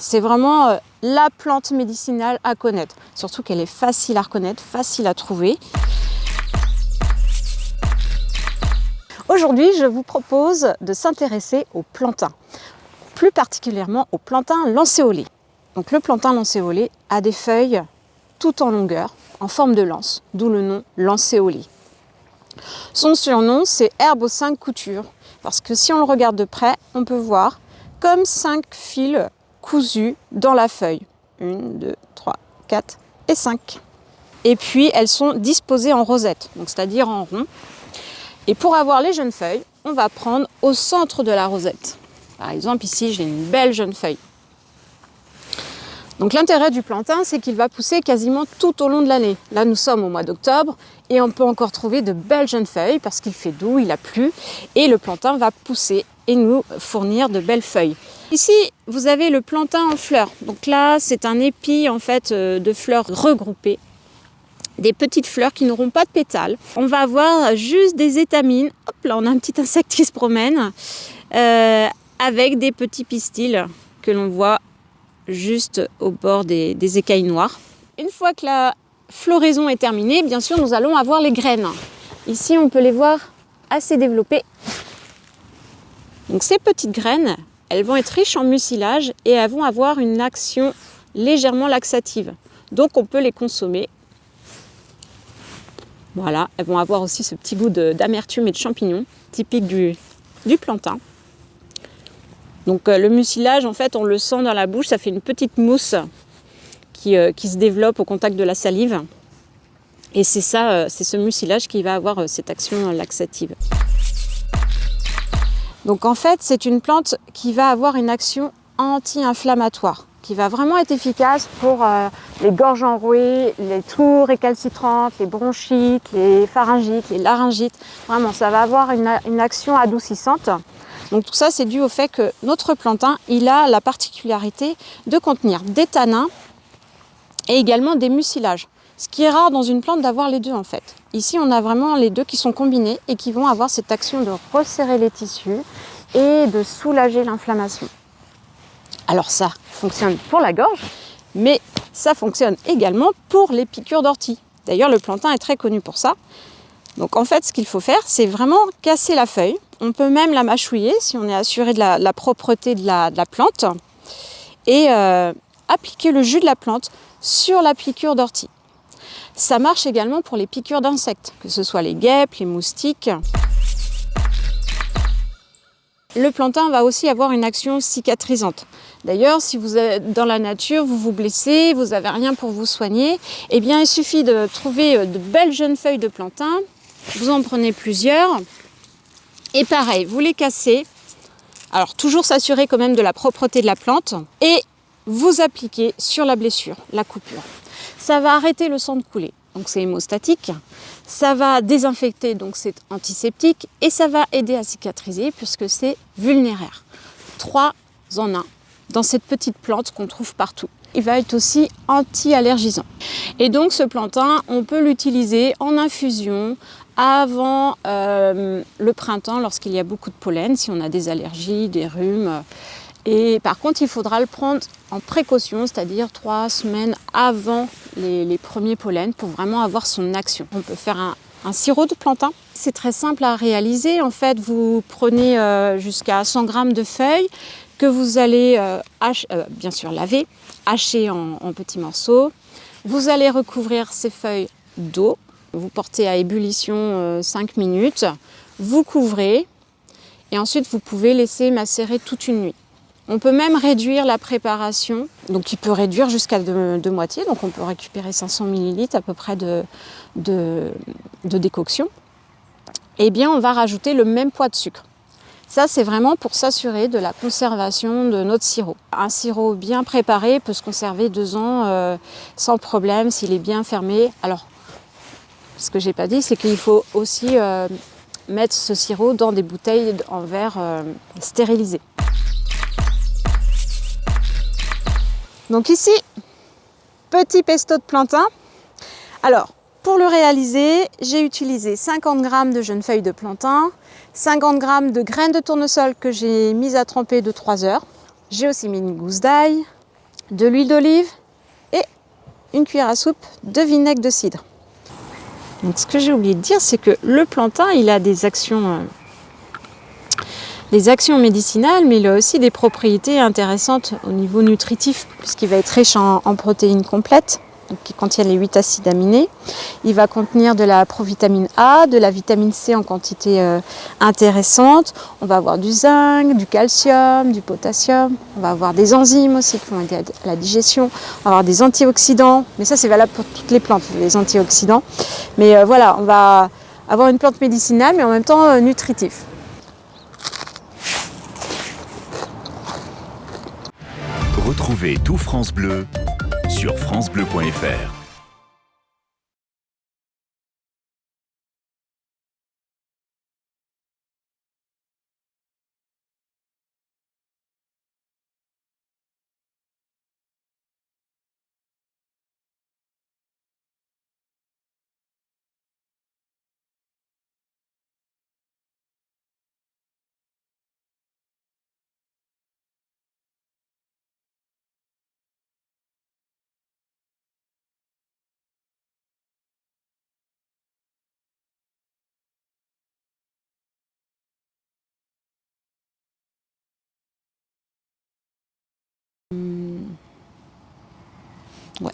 C'est vraiment la plante médicinale à connaître, surtout qu'elle est facile à reconnaître, facile à trouver. Aujourd'hui, je vous propose de s'intéresser au plantain, plus particulièrement au plantain lancéolé. Donc le plantain lancéolé a des feuilles tout en longueur, en forme de lance, d'où le nom lancéolé. Son surnom, c'est herbe aux 5 coutures, parce que si on le regarde de près, on peut voir comme 5 fils cousus dans la feuille. 1, 2, 3, 4 et 5. Et puis elles sont disposées en rosette, donc c'est-à-dire en rond. Et pour avoir les jeunes feuilles, on va prendre au centre de la rosette. Par exemple, ici, j'ai une belle jeune feuille. Donc l'intérêt du plantain, c'est qu'il va pousser quasiment tout au long de l'année. Là, nous sommes au mois d'octobre et on peut encore trouver de belles jeunes feuilles parce qu'il fait doux, il a plu et le plantain va pousser et nous fournir de belles feuilles. Ici, vous avez le plantain en fleurs. Donc là, c'est un épi en fait de fleurs regroupées. Des petites fleurs qui n'auront pas de pétales. On va avoir juste des étamines. Hop là, on a un petit insecte qui se promène avec des petits pistils que l'on voit juste au bord des écailles noires. Une fois que la floraison est terminée, bien sûr, nous allons avoir les graines. Ici, on peut les voir assez développées. Donc ces petites graines, elles vont être riches en mucilage et elles vont avoir une action légèrement laxative. Donc on peut les consommer. Voilà, elles vont avoir aussi ce petit goût d'amertume et de champignon, typique du plantain. Donc le mucilage, en fait, on le sent dans la bouche, ça fait une petite mousse qui se développe au contact de la salive. Et c'est ça, c'est ce mucilage qui va avoir cette action laxative. Donc en fait, c'est une plante qui va avoir une action anti-inflammatoire, qui va vraiment être efficace pour les gorges enrouées, les toux récalcitrantes, les bronchites, les pharyngites, les laryngites. Vraiment, ça va avoir une action adoucissante. Donc tout ça, c'est dû au fait que notre plantain, il a la particularité de contenir des tanins et également des mucilages. Ce qui est rare dans une plante d'avoir les deux en fait. Ici, on a vraiment les deux qui sont combinés et qui vont avoir cette action de resserrer les tissus et de soulager l'inflammation. Alors ça fonctionne pour la gorge, mais ça fonctionne également pour les piqûres d'ortie. D'ailleurs, le plantain est très connu pour ça. Donc en fait, ce qu'il faut faire, c'est vraiment casser la feuille. On peut même la mâchouiller si on est assuré de la propreté de la plante et appliquer le jus de la plante sur la piqûre d'ortie. Ça marche également pour les piqûres d'insectes, que ce soit les guêpes, les moustiques. Le plantain va aussi avoir une action cicatrisante. D'ailleurs, si vous êtes dans la nature, vous vous blessez, vous n'avez rien pour vous soigner, eh bien il suffit de trouver de belles jeunes feuilles de plantain, vous en prenez plusieurs, et pareil, vous les cassez. Alors toujours s'assurer quand même de la propreté de la plante, et vous appliquez sur la blessure, la coupure. Ça va arrêter le sang de couler, donc c'est hémostatique. Ça va désinfecter, donc c'est antiseptique. Et ça va aider à cicatriser puisque c'est vulnéraire. 3 en 1 dans cette petite plante qu'on trouve partout. Il va être aussi anti-allergisant. Et donc ce plantain, on peut l'utiliser en infusion avant le printemps lorsqu'il y a beaucoup de pollen, si on a des allergies, des rhumes. Et par contre, il faudra le prendre en précaution, c'est-à-dire 3 semaines avant les premiers pollens pour vraiment avoir son action. On peut faire un sirop de plantain. C'est très simple à réaliser. En fait, vous prenez jusqu'à 100 g de feuilles que vous allez bien sûr laver, hacher en petits morceaux. Vous allez recouvrir ces feuilles d'eau. Vous portez à ébullition 5 minutes. Vous couvrez et ensuite vous pouvez laisser macérer toute une nuit. On peut même réduire la préparation, donc il peut réduire jusqu'à de moitié, donc on peut récupérer 500 ml à peu près de décoction. Eh bien, on va rajouter le même poids de sucre. Ça, c'est vraiment pour s'assurer de la conservation de notre sirop. Un sirop bien préparé peut se conserver 2 ans sans problème s'il est bien fermé. Alors, ce que je n'ai pas dit, c'est qu'il faut aussi mettre ce sirop dans des bouteilles en verre stérilisées. Donc ici, petit pesto de plantain. Alors, pour le réaliser, j'ai utilisé 50 g de jeunes feuilles de plantain, 50 g de graines de tournesol que j'ai mises à tremper de 3 heures. J'ai aussi mis une gousse d'ail, de l'huile d'olive et une cuillère à soupe de vinaigre de cidre. Donc, ce que j'ai oublié de dire, c'est que le plantain, il a des actions médicinales, mais il a aussi des propriétés intéressantes au niveau nutritif, puisqu'il va être riche en protéines complètes, donc qui contiennent les 8 acides aminés. Il va contenir de la provitamine A, de la vitamine C en quantité intéressante. On va avoir du zinc, du calcium, du potassium. On va avoir des enzymes aussi qui vont aider à la digestion. On va avoir des antioxydants, mais ça c'est valable pour toutes les plantes, les antioxydants. Mais voilà, on va avoir une plante médicinale, mais en même temps nutritive. Retrouvez tout France Bleu sur francebleu.fr. Ouais.